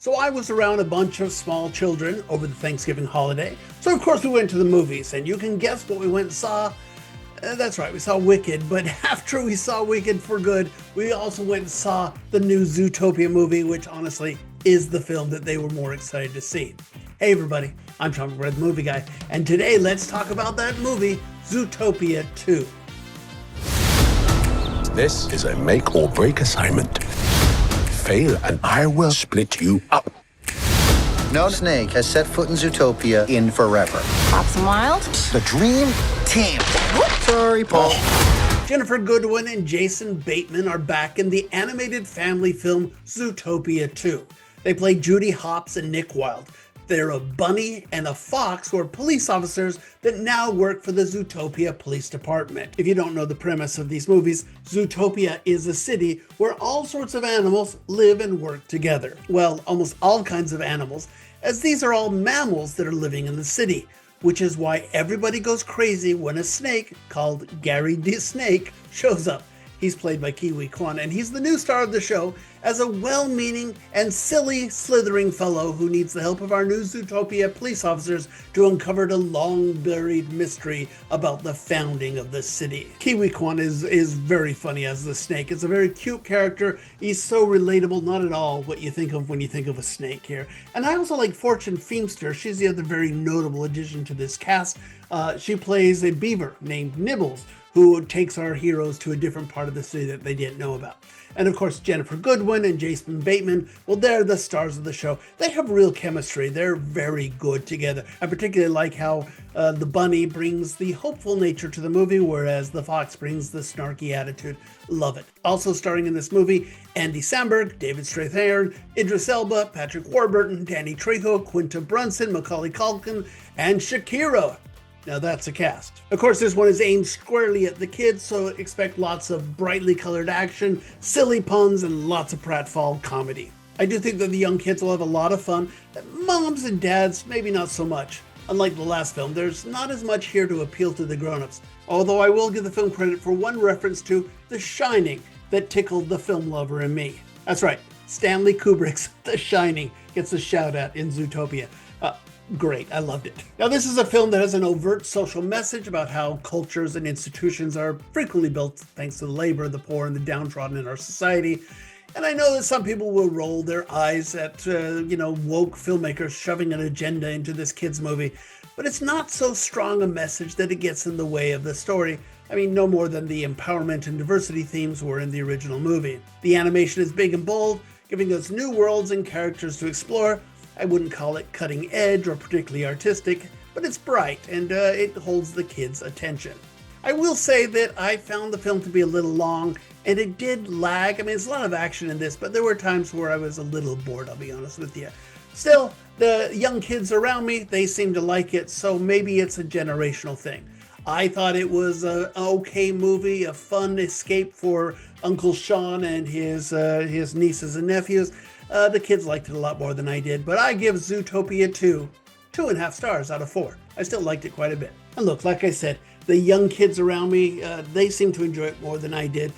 So I was around a bunch of small children over the Thanksgiving holiday. So of course we went to the movies, and you can guess what we went and saw. That's right, we saw Wicked, but after we saw Wicked for good, we also went and saw the new Zootopia movie, which honestly is the film that they were more excited to see. Hey everybody, I'm McBride, the movie guy, and today let's talk about that movie, Zootopia 2. This is a make or break assignment. Fail and I will split you up. No snake has set foot in Zootopia in forever. Pops and Wild? The dream team. Sorry, Paul. Jennifer Goodwin and Jason Bateman are back in the animated family film Zootopia 2. They play Judy Hopps and Nick Wilde. They're a bunny and a fox who are police officers that now work for the Zootopia Police Department. If you don't know the premise of these movies, Zootopia is a city where all sorts of animals live and work together. Well, almost all kinds of animals, as these are all mammals that are living in the city, which is why everybody goes crazy when a snake called Gary the Snake shows up. He's played by Kiwi Kwan, and he's the new star of the show as a well-meaning and silly slithering fellow who needs the help of our new Zootopia police officers to uncover the long-buried mystery about the founding of the city. Kiwi Kwan is very funny as the snake. It's a very cute character. He's so relatable, not at all what you think of when you think of a snake here. And I also like Fortune Feimster. She's the other very notable addition to this cast. She plays a beaver named Nibbles, who takes our heroes to a different part of the city that they didn't know about. And of course, Jennifer Goodwin and Jason Bateman, well, they're the stars of the show. They have real chemistry. They're very good together. I particularly like how the bunny brings the hopeful nature to the movie, whereas the fox brings the snarky attitude. Love it. Also starring in this movie, Andy Samberg, David Strathairn, Idris Elba, Patrick Warburton, Danny Trejo, Quinta Brunson, Macaulay Culkin, and Shakira. Now that's a cast. Of course, this one is aimed squarely at the kids, so expect lots of brightly colored action, silly puns, and lots of pratfall comedy. I do think that the young kids will have a lot of fun. Moms and dads, maybe not so much. Unlike the last film, there's not as much here to appeal to the grown-ups, although I will give the film credit for one reference to The Shining that tickled the film lover in me. That's right, Stanley Kubrick's The Shining gets a shout out in Zootopia. Great, I loved it. Now this is a film that has an overt social message about how cultures and institutions are frequently built thanks to the labor of the poor and the downtrodden in our society. And I know that some people will roll their eyes at, woke filmmakers shoving an agenda into this kid's movie, but it's not so strong a message that it gets in the way of the story. I mean, no more than the empowerment and diversity themes were in the original movie. The animation is big and bold, giving us new worlds and characters to explore. I wouldn't call it cutting edge or particularly artistic, but it's bright and it holds the kids' attention. I will say that I found the film to be a little long and it did lag. I mean, there's a lot of action in this, but there were times where I was a little bored, I'll be honest with you. Still, the young kids around me, they seem to like it, so maybe it's a generational thing. I thought it was an okay movie, a fun escape for Uncle Sean and his nieces and nephews. The kids liked it a lot more than I did, but I give Zootopia 2.5 stars out of 4. I still liked it quite a bit. And look, like I said, the young kids around me, they seem to enjoy it more than I did.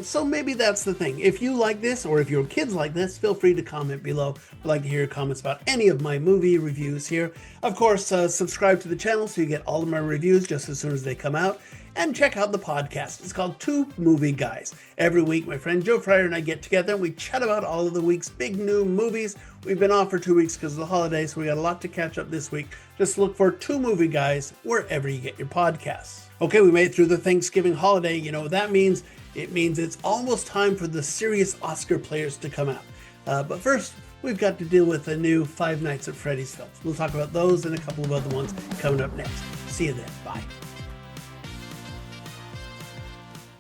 So maybe that's the thing. If you like this, or if your kids like this, feel free to comment below. I'd like to hear your comments about any of my movie reviews here. Of course, subscribe to the channel so you get all of my reviews just as soon as they come out. And check out the podcast. It's called Two Movie Guys. Every week, my friend Joe Fryer and I get together and we chat about all of the week's big new movies. We've been off for 2 weeks because of the holidays, so we got a lot to catch up this week. Just look for Two Movie Guys wherever you get your podcasts. Okay, we made it through the Thanksgiving holiday. You know what that means? It means it's almost time for the serious Oscar players to come out. But first, we've got to deal with the new Five Nights at Freddy's films. We'll talk about those and a couple of other ones coming up next. See you then. Bye.